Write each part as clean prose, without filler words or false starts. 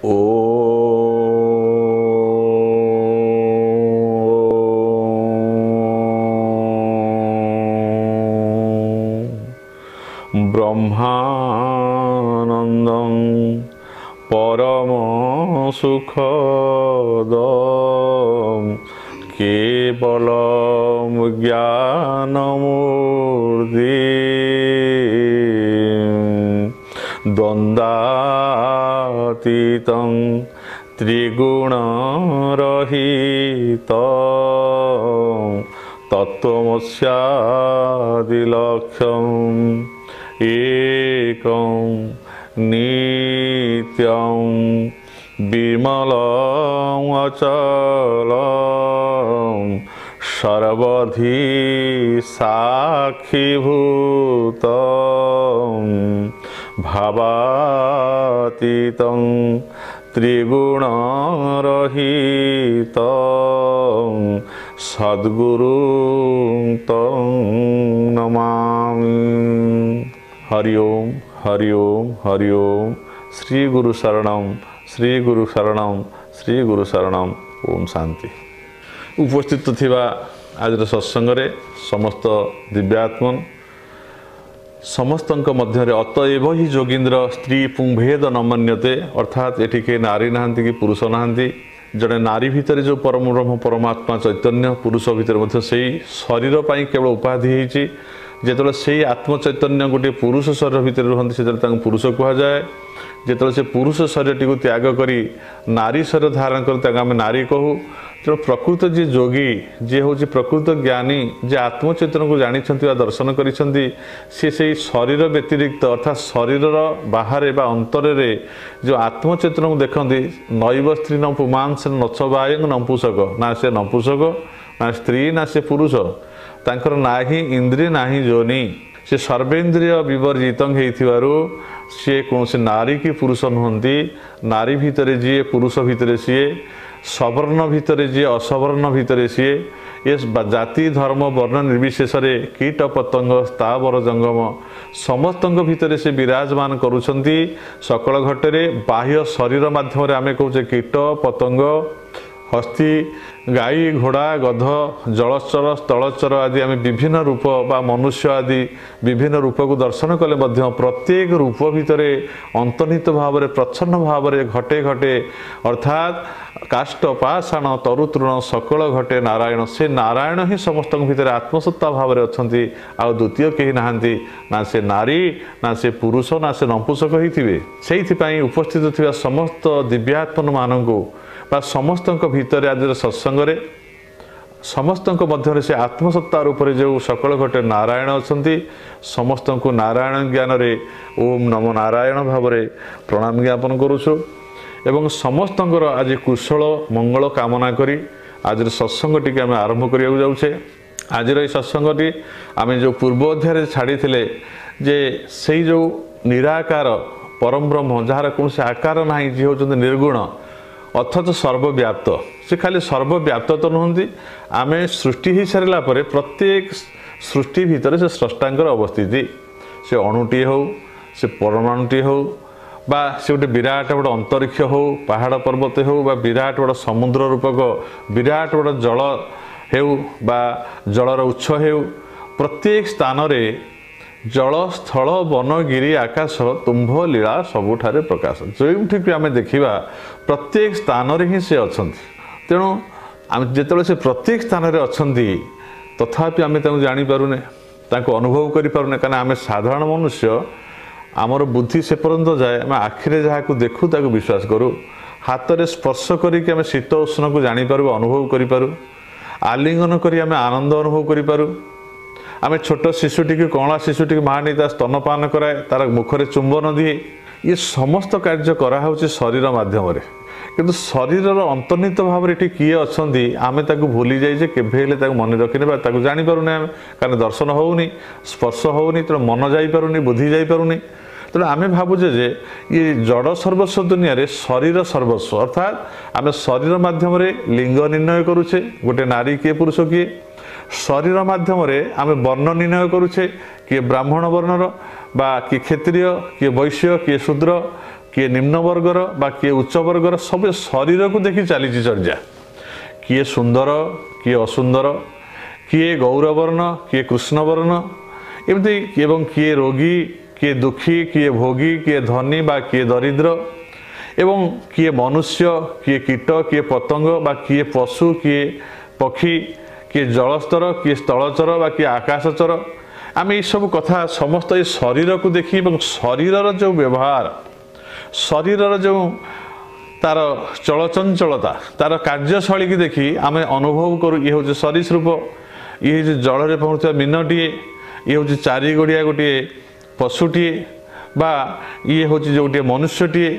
ओ ब्रह्मानंदं परम सुखदं केवलं ज्ञानमूर्ति द्वन्द्वातीतं त्रिगुणरहितं तत्त्वमस्यादिलक्ष्यम् एकं नित्यं विमलं अचलं सर्वधि साक्षीभूतं भावातीतं त्रिगुणरहितं सद्गुरुं तं नमामि। हरि ओम हरि ओम हरि ओम। श्री गुरु शरणम श्री गुरु शरणम श्री गुरु शरणम। ओम शांति। उपस्थित थिबा आज सत्संग रे समस्त दिव्यात्मन समस्तंक मध्य अतएव ही जोगींद्र स्त्री पुंभेद न मन्यते अर्थात एठी के नारी नहांती कि पुरुष नहांती जड़े नारी भितर जो परम ब्रह्म परमात्मा चैतन्य पुरुष भितर मध्य सेई शरीर पाई केवल उपाधि होईची जेतले से आत्मचैतन्य गोटे पुरुष शरीर भितर रुहंती से पुरुष कह जाए जेतले से पुरुष शरीर टी त्याग करी नारी शरीर धारण कर आम नारी कहू। तेणु प्रकृत जी जोगी जी हूँ प्रकृत ज्ञानी जे आत्मचैतन्य को जानी दर्शन कर शरीर व्यतिरिक्त अर्थात शरीर बाहर अंतर जो आत्मचैतन्य को देखती नैव स्त्री न पुमांस नच बायंग नपुंसक ना से नपुंसक ना स्त्री ना से पुरुष तांकर ना ही इंद्रिय ना ही जोनि से सर्वेन्द्रिय विवर्जित सी कौन से नारी की पुरुष नुहति नारी भितर जी पुरुष भितर सी सवर्ण भितर जी असवर्ण भितर सी ये जाति धर्म वर्ण निर्विशेष कीट पतंग स्थावर जंगम समस्त भितर से विराजमान करुछंती सकल घटे बाह्य शरीर माध्यम आम कहे कीट पतंग हस्ती गाई घोड़ा गध जलचर स्थलचर आदि आम विभिन्न रूप बा मनुष्य आदि विभिन्न रूप को दर्शन कले प्रत्येक रूप भितर अंतर्निहित भाव में प्रच्छन्न भाव में घटे घटे अर्थात काष्ट पाषाण तरुतृण सकल घटे नारायण से नारायण ही समस्त भितर आत्मसत्ता भाव में अच्छा आ द्वितीय कहीं नहांती ना से नारी ना से पुरुष ना से नपुंसक ही थे से उपस्थित थिबा समस्त दिव्यात्मन मानू बा समस्त भितर आज सत्संग समस्त मध्य से आत्मसत्ता रूप से जो सकल घटे नारायण अच्छा समस्त को नारायण ज्ञान रे ओम नमो नारायण भाव में प्रणाम ज्ञापन करुछु एवं समस्त आज कुशल मंगल कामना करी आज सत्संग टी आम आरंभ करिया जाऊे। आज सत्संगटी आम जो पूर्व अध्याय छाड़ी जे से जो निराकार परम ब्रह्म जार कौन से आकार ना जी हूँ निर्गुण अथच सर्वव्याप्त से खाली सर्वव्याप्त तो नुहति आम सृष्टि हो सारा पर प्रत्येक सृष्टि भितर से स्रष्टांकर अवस्थिति से अणुटी हो से परमाणुटी हो बा से गोटे विराट बड़ अंतरिक्ष हो पहाड़ पर्वत हो बा विराट बड़ समुद्र रूपक विराट बड़ जल हो बा जलर उत्स हो प्रत्येक स्थान रे जल स्थल वन गिरी आकाश तुम्भ लीला सबुठारे प्रकाश जो आम देखा प्रत्येक स्थान ही से अच्छा तेणु जिते से प्रत्येक स्थान में अच्छा तथापि आम जापारूने अनुभव करें कहीं आम साधारण मनुष्य आमर बुद्धि से पर्यंत जाए आम आखिरे जहाँ को देखू ताको विश्वास करूँ हाथ में स्पर्श करके आम शीत उष्ण को जापर अनुभव करूँ आलिंगन करी आम आनंद अनुभव करूँ आम छोट शिशुटी की कणा शिशुटी माँ नहीं स्तनपान कराए तार मुखरे चुंबन दिए ये समस्त कार्य कराऊ शरीर मध्यम किंतु शरीर अंतर्निहित भाव में ये किए अच्छा आम भूली जाइए केवे मन रखी जापारूने आम कारण दर्शन होनी स्पर्श होनी तेणु मन जापारूनी बुद्धि जापारूनी तेणु आम भावुचे जे ये जड़ सर्वस्व दुनिया रे शरीर सर्वस्व अर्थात आम शरीर मध्यम लिंग निर्णय करुचे गोटे नारी किए पुरुष किए शरीर माध्यम आम वर्ण निर्णय करुचे किए ब्राह्मण वर्णर बा किए क्षत्रिय किए वैश्य किए शूद्र किए निम्न वर्गर बा किए उच्च वर्गर सब शरीर को देखी चली चर्चा किए सुंदर किए असुंदर किए गौरवर्ण किए कृष्णवर्ण एमती एवं किए रोगी किए दुखी किए भोगी किए धनी बा किए दरिद्र एवं किए मनुष्य किए कीट किए पतंग बा किए पशु किए पक्षी किए जलस्तर किए स्थलचर बा किए आकाशचर आम ये सब कथा समस्त ये शरीर को देखी शरीर जो व्यवहार शरीर जो तार चलचंचलता तार कार्यशैली की देखी आम अनुभव करूँ ये हूँ सरीसृप ये जल में पहुँचा मीनटीए ये हूँ चारि गोड़िया गोटे पशुटीए बा ये हूँ जो गोटे मनुष्यटीए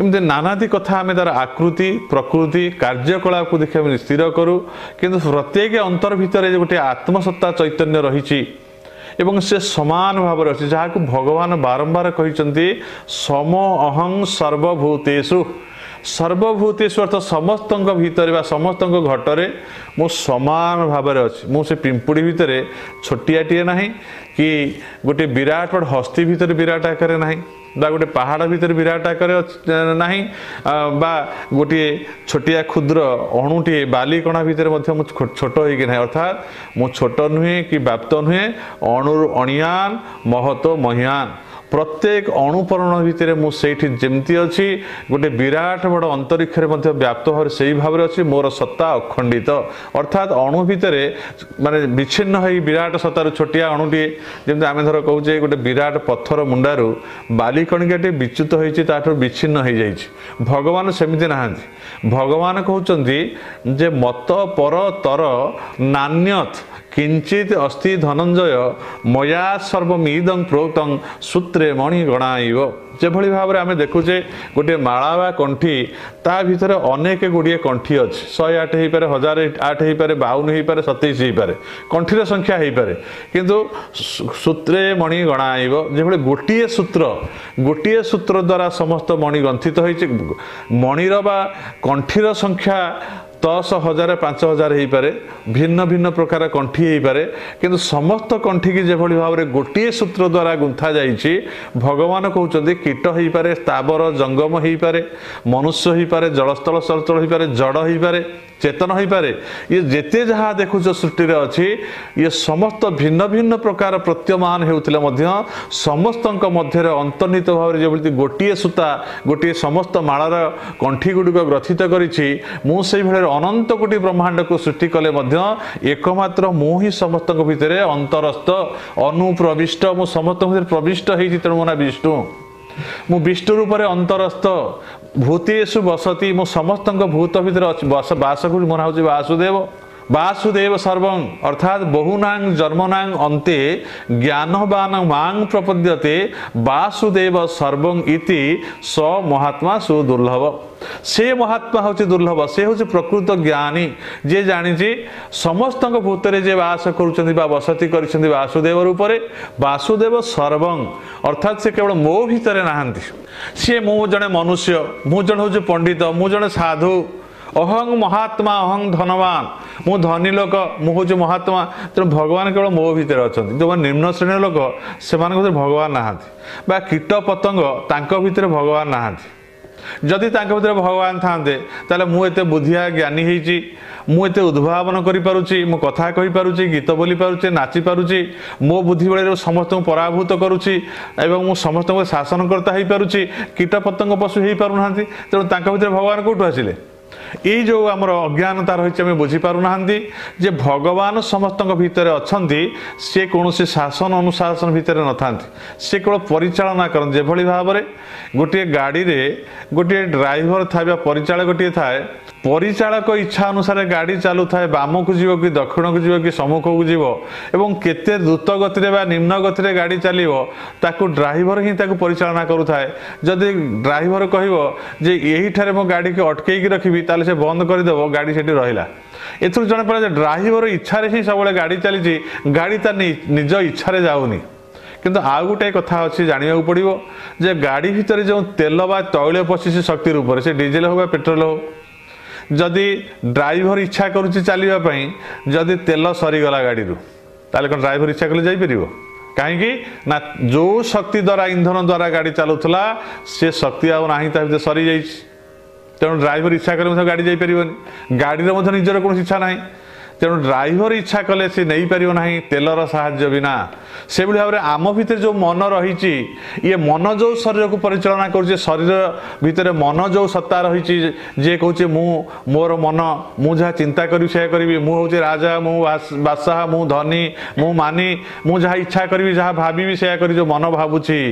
एमती नानादी कथा आम तार आकृति प्रकृति कार्यकलाप को देखिए आम स्थिर करूँ किंतु प्रत्येक अंतर भितर गोटे आत्मसत्ता चैतन्य रही एवं से समान भाव अच्छी जहाँ को भगवान बारंबार कहते सम अहं सर्वभूतेषु सर्वभूतेषु अर्थ समस्त भितर समस्त घटरे मु समान भाव अच्छी मुझे पिंपुड़ी भितर छोटियाटे ना कि गोटे विराट बड़ हस्ती भितर विराट आकार ना बा गोटे पहाड़ भितर विराट आकार ना बा गोटे छोटिया क्षुद्र अणुटे बालिकणा भितर छोट हो अर्थात मु छोट नुहे कि व्याप्त नुहे अणु अणियान महतो महियान प्रत्येक अणुपरण भितर मुझे जमती अच्छी गोटे विराट बड़ अंतरिक्ष व्याप्त भाव से भाव अच्छी मोर सत्ता अखंडित अर्थात अणु भितर माने विच्छिन्न हो विराट सत्तार छोटिया अणुटे जमी आम धर कहे गोटे विराट पत्थर मुंडारू बालिकणिकाटे विच्युत हो विच्छिन्न हो जाइए भगवान सेमती ना भगवान कहते जे मत पर तर नान्यत किंचित अस्ति धनंजय मया सर्वमिदं प्रोक्तं सूत्रे मणि गणाइव जेभली भाव में आम देखुचे गोटे माला बा कंठी ता भितर अनेक गुड़िए कंठी अच्छी 108 हो पारे 1008 हो पारे 52 हो पारे 27 हो पारे कंठीर संख्या हो पारे किंतु सूत्रे मणि गणाइव जेभली गोटे सूत्र द्वारा समस्त मणि ग्रंथित होइছে मणिर बा कंठीर संख्या 10,000 5,000 हो पारे भिन्न भिन्न प्रकार कंठी हो पारे किंतु समस्त कंठी की जेभली भाव में गोटे सूत्र द्वारा गुंथा जाइए भगवान कहते कीट हो पारे स्थावर जंगम हो पारे मनुष्य हो पारे जलस्थल स्थलचल हो पारे जड़ हो पारे चेतन हो पारे ये जेते जहाँ देखुच सृष्टि अच्छी ये समस्त भिन्न भिन्न प्रकार प्रतीयमान होते समस्त मध्य अंतर्निहित भाव में जो गोटे सूता गोटे समस्त मालार कंठी गुड़िक ग्रथित करी अनंत कोटि ब्रह्मांड को सृष्टि कले एकमात्र मु ही समस्त भितर अंतरस्थ अनुप्रविष्ट मु समस्त भितर प्रविष्ट होती तेणु मो ना विष्णु मु विष्णु रूप में अंतरस्थ भूतेषु बसती मु समस्त भूत भितर बास को मना हूँ वासुदेव वासुदेव सर्वं अर्थात बहुनांग जन्मनांग अन्ते ज्ञानवान मांग प्रपद्यते वासुदेव सर्वं इति स महात्मा सुदुर्लभ से महात्मा हूँ दुर्लभ से हूँ प्रकृत ज्ञानी जे जानी समस्त भूतरे जे वास कर बसती कर वासुदेव रूप में वासुदेव सर्वं अर्थात से केवल मो भितर नहांती सी मु जड़े मनुष्य मु जड़े हूँ पंडित मु जड़े साधु अहं महात्मा अहं धनवान मु धनी लोक मुझे महात्मा तेणु भगवान केवल मो भितर अच्छा जो निम्न श्रेणी लोक से भगवान नहांती कीट पतंग तांको भितर भगवान नहांती जदि तांको भितर भगवान थांते ताले मु एते बुद्धिया ज्ञानी होइची मु एते उद्भावन करि पारुची मु कथा कहि पारुची गीत बोली पारुची नाची पारुची मो बुद्धि बळे समस्त पराभूत करूची एवं मु समस्त शासनकर्ता होई पारुची कीट पतंग पशु होई पारु नांती तेणु तांको भितर भगवान कोठु आसिले ये जो आमर अज्ञानता रही आम बुझीपारना जे भगवान समस्त भितर अच्छा सी कौन शासन अनुशासन भितर न था सी केवल परिचालना करते जेभली भाव में गोटे गाड़ी रे गोटे ड्राइवर था परिचालक गोटे थाए परिचालक इच्छा अनुसार गाड़ी चलू थाए बाम को जीव कि दक्षिण को जीव कि सम्मुख को जीव एवं केते द्रुत गति निम्न गति गाड़ी चलो ताकू ड्राइवर ही परिचालना करुए जदि ड्राइवर कहे यही ठारे मो गाड़ी के अटकई रखी ताले से बंद करदेव गाड़ी से रहा एथुर जन पड़े ड्राइवर इच्छा ही सब गाड़ी चली गाड़ी तार निज इच्छा जाऊनी किंतु आउ गोटे कथा अच्छी जानवा पड़ो जे गाड़ी भितर जो तेल बा तैल पशिश शक्ति रूप से डीजेल हो पेट्रोल हो जदि ड्राइवर इच्छा करुच्ची चलवाई जदि तेल सरीगला गाड़ी ताले कौन ड्राइवर इच्छा कले जापर कहीं ना जो शक्ति द्वारा इंधन द्वारा गाड़ी चलूला से शक्ति आना सरी जा तेणु ड्राइवर इच्छा कले गाड़ी जापरनि गाड़ी निजर कौन इच्छा ना तेणु ड्राइवर इच्छा कले सी नहीं पार ना तेलर साहाय्य बिना से भाव में आम भितर जो मन रही ये मन जो शरीर को परिचालना कर शरीर भितर मन जो सत्ता रही जे कहे मोर मन मु जहाँ चिंता करी से करी मुझे राजा मु बादशाह मु धनी मु मानी मु जहाँ इच्छा करी जहाँ भावी से करी जो मन भावुची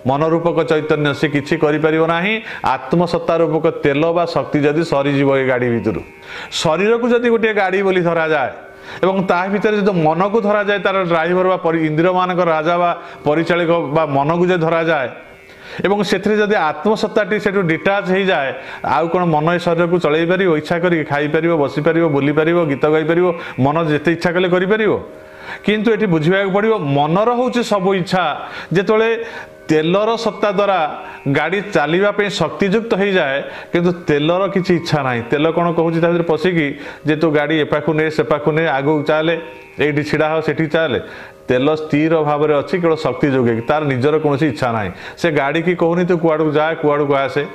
मन रूपक चैतन्य से किसी ना आत्मसत्ता रूपक तेल बा शक्ति जदि सरीज ये गाड़ी भितर शरीर को जदि गोटे गाड़ी बोली धरा जाए एवं ता भितर जो मन को धरा जाए तार ड्राइवर बा इंद्रिय मान राजा बा परिचालक बा मन को जो धरा जाए एवं से आत्मसत्ताटी से डिटाच हो जाए आउ कौन मन शरीर को चल पार इच्छा कर खाई पार बसी पार बुली पार गीत गाई पार मन जिते इच्छा कले कर किंतु ये बुझा पड़ो मनर हूँ सब इच्छा जिते तेलर सत्ता द्वारा गाड़ी चलने शक्तियुक्त हो जाए किंतु तेलर किसी इच्छा ना तेल कौन कहूँ पशिकी जे तू गाड़ी एपाखु ने सेपाखु ने आगू चले ये छिड़ा हो सेठी चले तेल स्थिर भाव में अच्छी केवल शक्ति जोगे तार निजर कौन इच्छा ना से गाड़ी की कहूनी तू कुआड़ जाए कुआड़ को आसे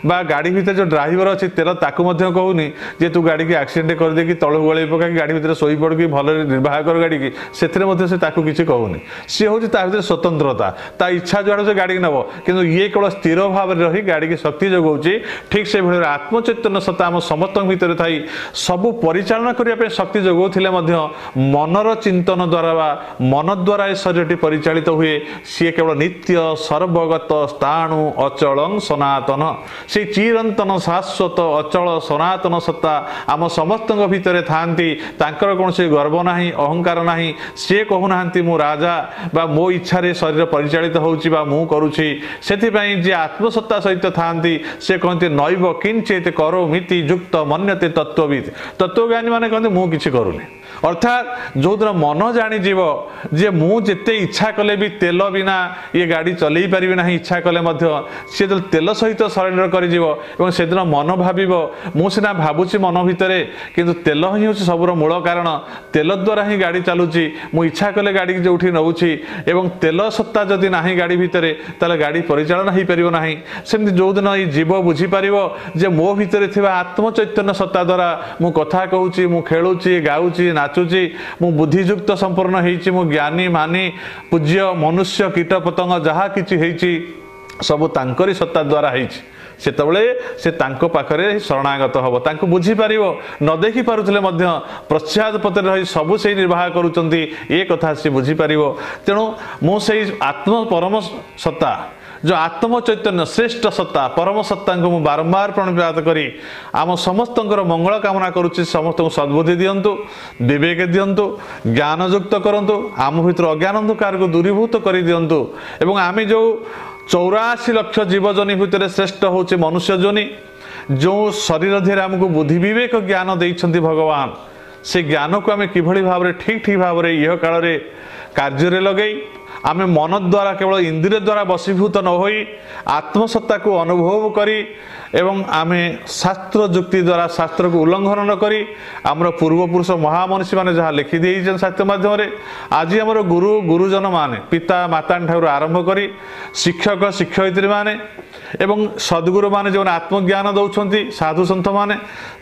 बा गाड़ी भितर जो ड्राइवर अच्छी तेल ताकू कहूनी जे तू गाड़ी की एक्सीडेंट कर देकी तलू गल पका गाड़ी भितर शोई पड़ कि भल निर्वाह कर गाड़ी की से किसी कहूनी सी हूँ भर स्वतंत्रता ता इच्छा जो से गाड़ी नब कि ये केवल स्थिर भाव में रही गाड़ी की शक्ति जोगाऊँ ठीक से भाई आत्मचैतन्य सत्ता आम समस्त भितर थी सबू परिचालना करने शक्ति जोगाऊले मनर चिंतन द्वारा बा मन द्वारा ये शरीर परिचालित हुए सी केवल नित्य सर्वगत स्थाणु अचल सनातन से चिरंतन शाश्वत अचल सनातन सत्ता आम समस्त भितर थांती तांकर कौन से गर्व ना अहंकार ना सी कहूना मु राजा बा मो इच्छा रे शरीर परिचालित होउची बा मु करूची सेथिपई जे आत्मसत्ता सहित थांती से कहते नैव किंचित करो मिति युक्त मन्यते तत्वविद तत्वज्ञानी माने कहते मु किछि करूनी अर्थात जो दिन मन जानी जीव जे मु जेते इच्छा कले भी तेल बिना ये गाड़ी चलई पारिबे ना इच्छा कले सी जो तेल सहित सरेंडर कर से दिन मन भाव मु सीना भावुची मन भितर किंतु तेल ही हूँ सबूर मूल कारण तेल द्वारा ही गाड़ी चलुची मु इच्छा कले गाड़ी की जो नौची एवं तेल सत्ता जदि ना गाड़ी भितर ताले गाड़ी परिचालन हो पार ना सेमती जो दिन ये जीव बुझीपार जे मो भितर थिबा आत्मचैतन्य सत्ता द्वारा मु कथा कहूची मु खेलुची गाउची नाचुची मु बुद्धियुक्त संपूर्ण होइची मु ज्ञानी मानी पूज्य मनुष्य कीट पतंग जहाँ किछि सबू तांकरी सत्ता द्वारा होइची सेतबले से तांको पाखरे शरणागत हब तांको बुझी पारिबो न देखि पारुथले मध्य प्रत्याद पत्र रही सबु से निर्वाह करूचंती ए कथा से बुझी पारिबो तेणु मु से आत्म परम सत्ता जो आत्म चैतन्य श्रेष्ठ सत्ता परम सत्ता को मु बारंबार प्रणिपात करी आम समस्त मंगल कामना करुच्ची समस्त सद्बुद्धि दिंतु विवेक दिंतु ज्ञानयुक्त करंतु आम भीतर अज्ञान अंधकार को दूरीभूत कर दिंतु एवं आम जो 84 लाख जीवजनी भितर श्रेष्ठ हूँ मनुष्य जोनि जो शरीर धीरे आमको बुद्धि विवेक ज्ञान देइछन्ति भगवान से ज्ञान को आम किभली भाव में ठीक भाव में यह काल में कार्य लगे आम मन द्वारा केवल इंद्रिय द्वारा वशीभूत न होई आत्मसत्ता को अनुभव करी एवं आम शास्त्र जुक्ति द्वारा शास्त्र को उल्लंघन न करी आमर पूर्वपुरुष महामनीषी माने जहाँ लिखि देइछन साहित्य माध्यम आज आमर गुरु गुरुजन माने पिता माता ठाकुर आरंभ करी शिक्षक शिक्षयित्री माने एवं सद्गुरु माने जो आत्मज्ञान दौरान साधु सन्थ माने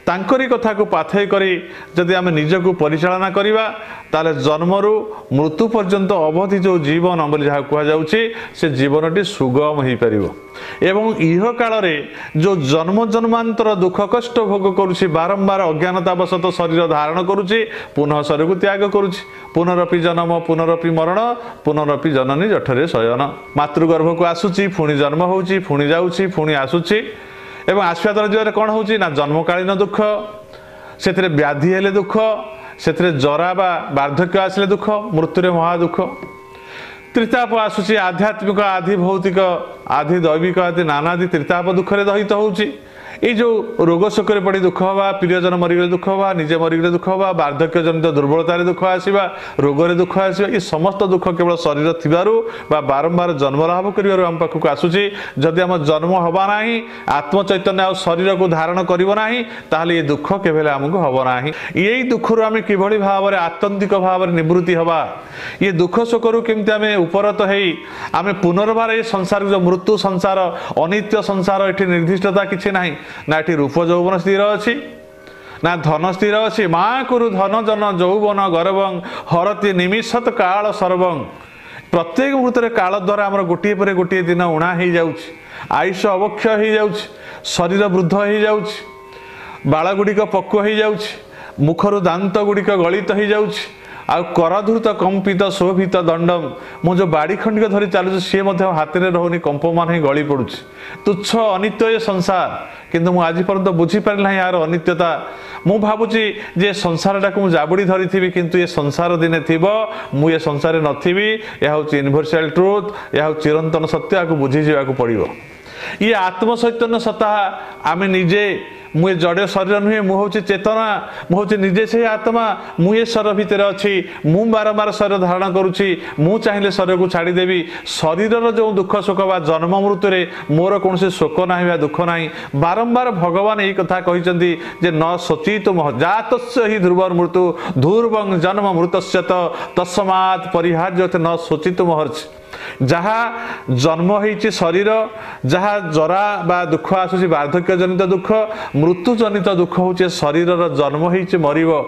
तांकरी कथा को पाथई करी जदि आम निजको परिचालना करिबा ताले जन्मरु मृत्यु पर्यंत अवधि जो जीवन बोली जहाँ कहुच्छे से जीवनटी सुगम हो पार एवं इह काल जो जन्म जन्मांतर दुख कष्ट भोग करुच्ची बारंबार अज्ञानतावशत शरीर धारण करुच्ची पुनः शरीर को त्याग करुच्ची पुनरपि जन्म पुनरपि मरण पुनरपि जननी जठरे शयन मातृगर्भ को आसुची पुणी जन्म होउची पुणी जाउची पुणी आसुची एवं आसवा द्वारा जीवन कौन होउची ना जन्मकालीन दुख से व्याधि हेले दुख से जरा बा वार्धक्य आसिले दुख मृत्यु महादुख त्रिताप आसुची आध्यात्मिक आधि भौतिक आधि दैविक आदि नानादि त्रिताप दुखरे दहित होउची ये जो रोग शोक पड़ी दुख हवा, प्रियजन मरीगले दुख हवा, निजे मरीगले दुख हवा, वार्धक्य जनित दुर्बलतार दुख आसवा, रोगरे दुख आसवा, ये समस्त दुख केवल शरीर थिबारु बा बारंबार जन्म लाभ करिवारु हम पाखक आसुची। जदि हम जन्म हवा नाही, आत्म चैतन्य आ शरीर को धारण करिवो नाही, ताहले ये दुख केबेले हमको हबो नाही। यही दुखरु आमे किभଳି भावरे आत्यंतिक भावरे निवृत्ति हवा, ये दुख शोकरु केमति आमे उपरत हेई आमे पुनर्बार ये संसार जो मृत्यु संसार अनित्य संसार एठी निर्दिष्टता किछि नाही ना, एठी रूप यौवन स्थिर अछि ना धन स्थिर अछि। माँ कुरु धन जन यौवन गर्वं हरति निमिषत काल सर्वं। प्रत्येक मुहूर्त काल द्वारा आमर गोटे पर गोटे दिन उणा हो जाउछि, आयुष अवक्षय हो जाउछि, शरीर वृद्ध हो जाउछि, बाल गुड़िक पक्व हो जाउछि, मुखर दांत गुड़िक गलित हो जाउछि, आ करधृत कंपित शोभित दंडम मु जो बाड़ी खंडिक धरी चलुଛି सी हाथ में रोनी कंप मान गली पड़ुछि। तुच्छ अनित्य ये संसार, किंतु मु आज पर्यंत बुझी पारि ना यार अनित्यता। मु भावुची जे संसार टाक मु जाबुड़ी धरी थी, किंतु ये संसार दिने थिबो, मु ये संसार नथिबी। यह होची यूनिवर्सल ट्रुथ, यह होची चिरंतन सत्य, आकु बुझी जावाकु पड़िबो। ये आत्म चैतन्य सत्ता आमे निजे, मुझे जड़ शरीर नुहे, मु हूँ चेतना, मु हूँ निजे से आत्मा, मुझे शरीर भितर अच्छी, मु बारंबार शरीर धारण करुच्ची, मु चाहिए शरीर को छाड़देवी। शरीर जो दुख शोक बा जन्म मृत्यु मोर कौन शोक ना दुख ना, बारंबार भगवान यही कथा कहते जे न शोचित मोह जात ही ध्रुव मृत्यु ध्रुवं जन्म मृतस्य तस्मात् परिहार्य न शोचित मोहर्च। जहाँ जन्म होइछि शरीर, जहाँ जरा बा दुख आसुछि वार्धक्य जनित दुख, मृत्यु जनित दुख होचे शरीर जन्म होइछि मरिबो।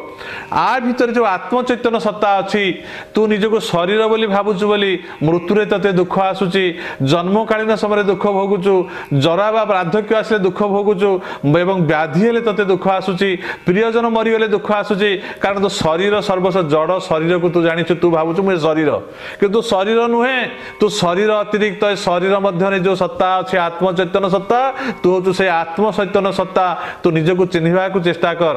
आ भीतर जो आत्म चैतन्य सत्ता अछि, तू निजको शरीर बोली भाबुछु बोली मृत्युरे तते दुख आसुछि, जन्मकालीन समय दुख भोगुछु, जरा बा वार्धक्य आसले दुख भोगुछु, एवं व्याधि हेले तते दुख आसुछि, प्रियजन मरिगले दुख आसुछि। कारण तो शरीर सर्वस्व जड़ शरीर को तू जानिछु, तू भाबुछु मु शरीर, किंतु शरीर नुहे। तू शरीर अतिरिक्त शरीर मध्य जो सत्ता अच्छे आत्म चैतन्य सत्ता, तू हूँ से आत्म चैतन्य सत्ता। तू निजक चिन्हवा को चेष्टा कर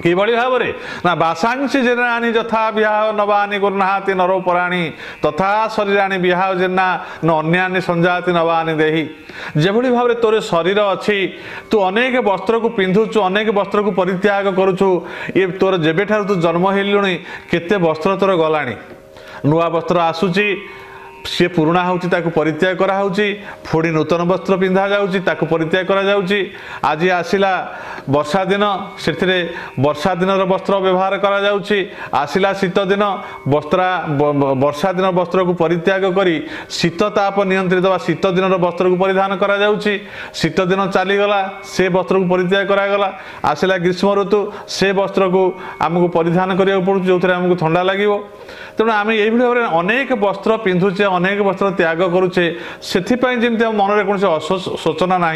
कि भाव ना बासांसी जेनानी यथा विहाव नवानी गुरुनाहाति नरो पराणी तथा शरीराणी विहाव जेना न अन्यान्य संजाति नवानी देही। जेभली भाव तोर शरीर अच्छी, तू अनेक वस्त्र को पिंधुचु, अनेक वस्त्र को परित्याग करुचु। ये तोर जेबे ठारू तू जन्म हेलुणी केते वस्त्र तोर गलाणी, नुआ वस्त्र आसुची, सी पुराणा होची ताकू परित्याग करा होची, पुणी नूतन वस्त्र पिंधा जाउची ताकू परित्याग करा जाउची। आज आसिला वर्षा दिन, से वर्षा दिन वस्त्र व्यवहार करा जाउची। आसिला शीत दिन वर्षा दिन वस्त्र को परित्याग करी शीत ताप नियंत्रित वा शीत दिन वस्त्र को परिधान करा जाउची। शीत दिन चलीगला से वस्त्र को परित्याग करागला, आसिला ग्रीष्म ऋतु से वस्त्र को आमको परिधान करिया पड़ुची जो आमको ठंडा लगिवो। तेणु आम यही भाव में अनेक वस्त्र पिंधुचे, अनेक वस्त्र त्याग करुचे, से जमी मन में कौन शोचना ना,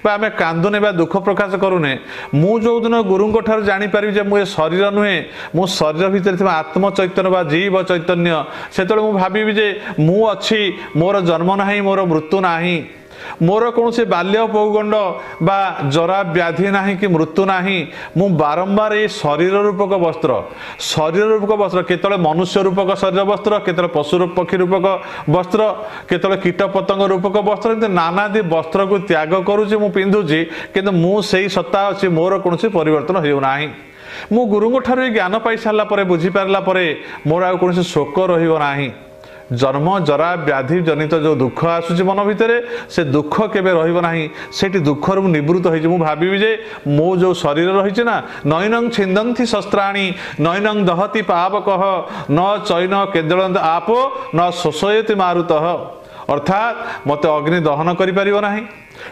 आम कांदुने दुख प्रकाश करूने। मु जो दिन गुरु ठार जानीपारि जे मुझे शरीर नुहे, मु शरीर भितर आत्म चैतन्य बा जीव चैतन्य, से भावी जे मु अच्छी, मोर जन्म ना, मोर मृत्यु ना, मोर कौन से बाल्य पौगंड बा जरा व्याधि ना कि मृत्यु ना, मु बारंबार ये शरीर रूपक वस्त्र, शरीर रूपक वस्त्र केतले मनुष्य रूपक शरीर वस्त्र, केतले पशु पक्षी रूपक वस्त्र, केतले कीट पतंग रूपक वस्त्र, नानादि वस्त्र को त्याग करुचे, मु पिंधुची, किंतु मु सेई सत्ता अच्छी, मोर कौन से परिवर्तन हो ना। मु गुरुंग ठार ज्ञान पाई सारा पर बुझी पारा पर मोर आ कौन शोक रही। जन्म जरा व्याधि जनित जो दुख आसुची मन भितर, से दुख केबे रहिबो नाही, सेठी दुख रु निवृत्त होई। मु भाबिबि जे मो जो शरीर रहिছে ना, नैनं छिंदंती शस्त्राणि नैनं दहति पावकः न चैन केंद्रंत आपो न शोषयति मारुतः। अर्थात मते अग्नि दहन करि परिबो नाही,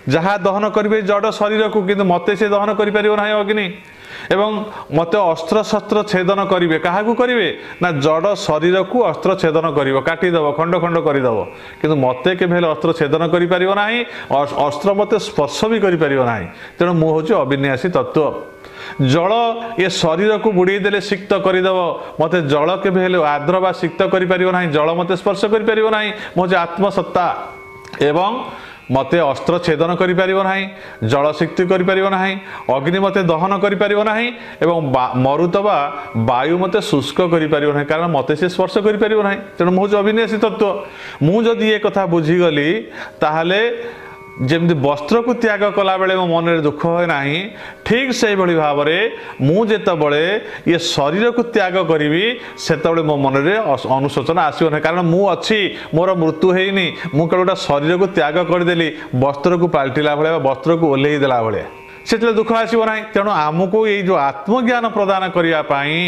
जहाँ दहन करिबे जड़ शरीर को, किंतु मते से दहन करि परिबो नाही अग्नि। एवं मत अस्त्र शस्त्र छेदन करेंगे, क्या करेंगे ना जड़ शरीर को अस्त्र छेदन कर काटिदेव, खंड खंड करदेव, कि मत के अस्त्र छेदन कर अस्त्र मत स्पर्श भी कर। तेणु मु हूँ अविन्यासी तत्व। जल ये शरीर को बुड़े देले सिक्त करदेव, मत जल के आर्द्र बा सिक्त कर, जल मत स्पर्श कर, मुझे आत्मसत्ता। एवं मते अस्त्र छेदन करि परिबो नाही, जल सिक्ति करि परिबो नाही, अग्नि मते दहन करि परिबो नाही, एवं मरुत बा वायु मते शुष्क करि परिबो नाही, कारण मते से स्पर्श करि परिबो नाही। तेणु मु अविनाशी तत्व। मु जदि ये कथा बुझी गली ताहले जमती वस्त्र को त्याग कला बेले मो मन में दुख हुए ना ठीक से भाव में मुझे ये शरीर को त्याग करी से मो मन में अनुशोचना आसो ना कारण मु अच्छी मोर मृत्यु होनी मुझे गोटे शरीर को त्याग करदेली वस्त्र को पलटिला भाया वस्त्र को ओह्लई देला भाया से दुख आसो ना तेणु आमको ये जो आत्मज्ञान प्रदान करने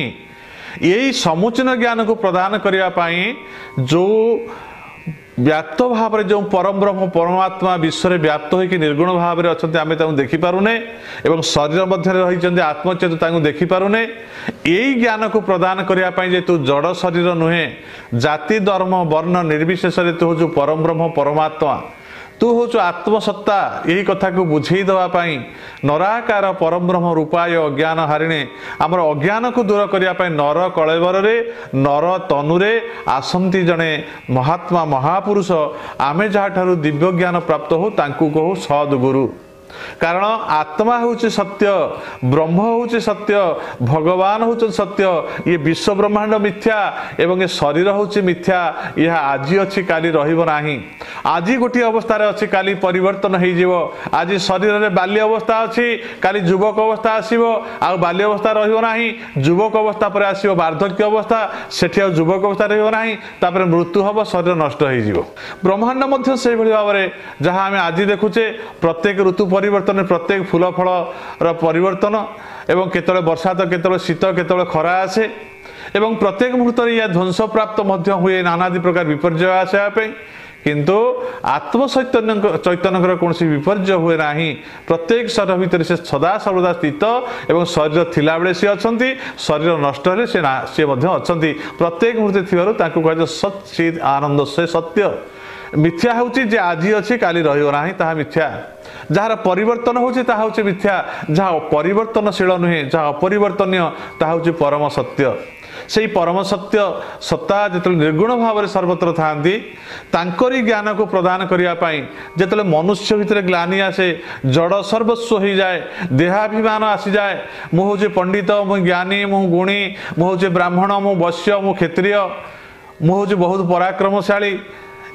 यही समुचीन ज्ञान को प्रदान करने जो व्याप्त भाव में जो परम ब्रह्म परमात्मा विश्व में व्याप्त होकर निर्गुण भाव में अच्छा आम देखिपारुने एवं शरीर मध्य रही आत्मचेत देखिपारुने यही ज्ञान को प्रदान करने जे तू जड़ शरीर नुहे जाति धर्म वर्ण निर्विशेष तू हूँ परम ब्रह्म परमात्मा तू हूँ आत्मसत्ता यही कथा को बुझे दवाई नराकार परम ब्रह्म रूपाय अज्ञान हारिणे आमर अज्ञान को दूर करने नर कलेवर नर तनुरे आसंती जड़े महात्मा महापुरुष आमे जहाँ दिव्य ज्ञान प्राप्त हो तांकु कहू सद्गुरु कारण आत्मा हूँ सत्य ब्रह्म हूँ सत्य भगवान हूँ सत्य ये विश्व ब्रह्मांड मिथ्या एवं ये शरीर हूँ मिथ्या यह आज अच्छी काली रहिबो नाही आज गोटे अवस्था अच्छी काली परिवर्तन हो आज शरीर में बाल्य अवस्था अच्छी काली युवक अवस्था आसो आ बाल्य अवस्था रहिबो नाही युवक अवस्था पर आसो वार्धक्य अवस्था सेठी युवक अवस्था रहिबो नाही तापर मृत्यु हम शरीर नष्ट हो ब्रह्मांड मध्य से भाव में जहाँ आम आज देखुचे प्रत्येक ऋतु परिवर्तन प्रत्येक फूल फल परिवर्तन एवं केतले वर्षा तो केतले शीत केतले खरा आसे एवं प्रत्येक मुहूर्त या ध्वंस प्राप्त मध्य हुए नानादि प्रकार विपर्य आसापे किंतु आत्म चैतन्य कौन विपर्य हुए ना प्रत्येक शरीर भितर से सदा सर्वदा स्थित एवं शरीर थिला बेले सी अच्छा शरीर नष्ट हेले सी अच्छा प्रत्येक मुहूर्त थी कह सच्चिद आनंद से सत्य मिथ्या हूँ आज अच्छी काली रहा मिथ्या जार परिवर्तन होची मिथ्या जहाँ परिवर्तनशील नुहे जहाँ अपरिवर्तनीय ताहा हूँ परम सत्य से परम सत्य सत्ता जो निर्गुण भाव में सर्वत्र था तांकरी ज्ञान को प्रदान करने जो मनुष्य भितर ग्लानि आसे जड़ सर्वस्व हो जाए देहाभिमान आसी जाए मु हूँ पंडित मु ज्ञानी मु गुणी मु हूँ ब्राह्मण मु वैश्य मु क्षत्रिय मु हूँ बहुत पराक्रमशाली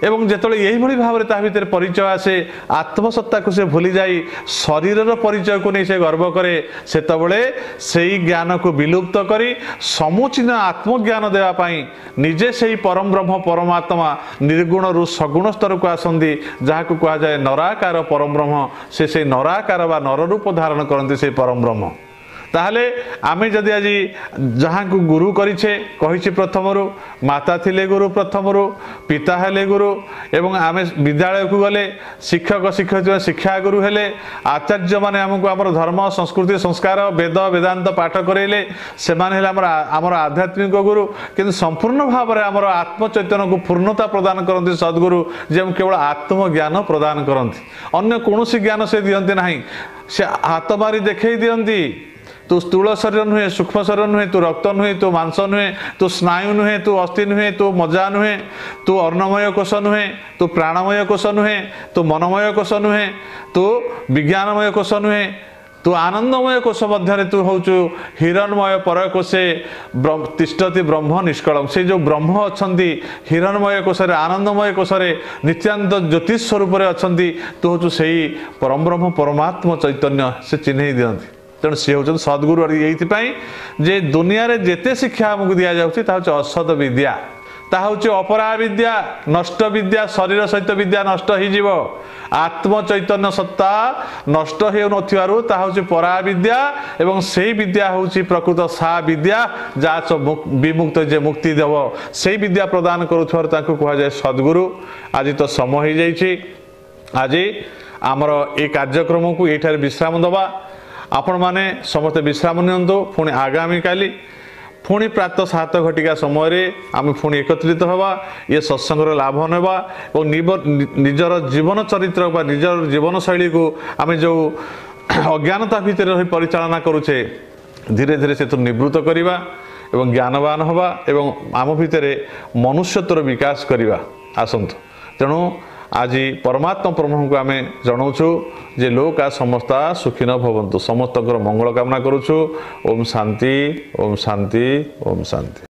एवं जो यही भाव में भितर परिचय आसे आत्मसत्ता को से भूली जाई शरीर परिचय को नहीं से गर्व करे सेतबले सेई ज्ञान को विलुप्त करी समुचीन आत्मज्ञान देवाई निजे से परम ब्रह्म परमात्मा निर्गुण रु सगुण स्तर को आसती जहाँ को कहा जाए नराकार परम ब्रह्म से नराकार बा नर रूप धारण करते से परम ब्रह्म ताहले आमे जदि आज जहाँ को गुरु करिछे प्रथम रु माता थिले गुरु प्रथम रु पिता हेले गुरु एवं आमे विद्यालय को गले शिक्षक शिक्षयित्री शिक्षा गुरु हेले आचार्य माने हमको आमर धर्म संस्कृति संस्कार वेद वेदांत पाठ करेले से माने हेले आमर आध्यात्मिक गुरु किंतु संपूर्ण भाव में आमर आत्मचैतन्य को पूर्णता प्रदान करते सद्गुरु जे केवल आत्मज्ञान प्रदान करती अन्य कौन ज्ञान से दियंती नहीं से हाथ मारी देखई दियंती तू स्थूल शरीर नुहे सूक्ष्म शरीर नुहे तू रक्त नुहे तू मांस नुहे तू स्नायु नुहे तू अस्थि नुहे तू मज्जा नुहे तू अन्नमय कोश नुहे तू प्राणमय कोश नुहे तू मनमय कोश नुहे तू विज्ञानमय कोश नुहे तू आनंदमय कोश मध्य तू हूँ हिरणमय पर कोशे तिष्ठति ब्रह्म निष्कलम से जो ब्रह्म अच्छा हिरणमय कोशरे आनंदमय कोशरे नित्यानंद ज्योतिष स्वरूप अच्छा तू हूँ से परम ब्रह्म परमात्मा चैतन्य से चिन्ह दियंती तेणु सी हूँ सद्गुरु ये दुनिया रे जेते शिक्षा आमको दि जाऊँगी असत विद्या ताहा हूँ अपरा विद्या नष्ट विद्या शरीर सहित विद्या नष्ट हो आत्म चैतन्य सत्ता नष्ट हो परा विद्या एवं से विद्या हूँ प्रकृत सा विद्या जहाँ विमुक्त जे मुक्ति देव से विद्या प्रदान करुथार कह जाए सद्गुरु आज तो समय हो जाइए आज आमर ये कार्यक्रम को ये विश्राम दबा आपण माने समस्त विश्राम नियंतु पुणी आगामी काली पुणी प्रातः 7 घटिका समय आम पुणी एकत्रित हवा ये सत्संगर लाभ नेबा और निजर जीवन चरित्र बा निजर जीवन शैली को आम जो अज्ञानता भितर रही परिचालना करुचे धीरे धीरे से निवृत्त करवा एवं ज्ञानवान हवा एवं आम भितर मनुष्यत्वर विकास करवा आसतु तेणु आज परमात्मा प्रभु को आम जनाऊँ जे लोका समस्ता सुखी न भवंतु समस्त मंगल कामना करुछु ओम शांति ओम शांति ओम शांति।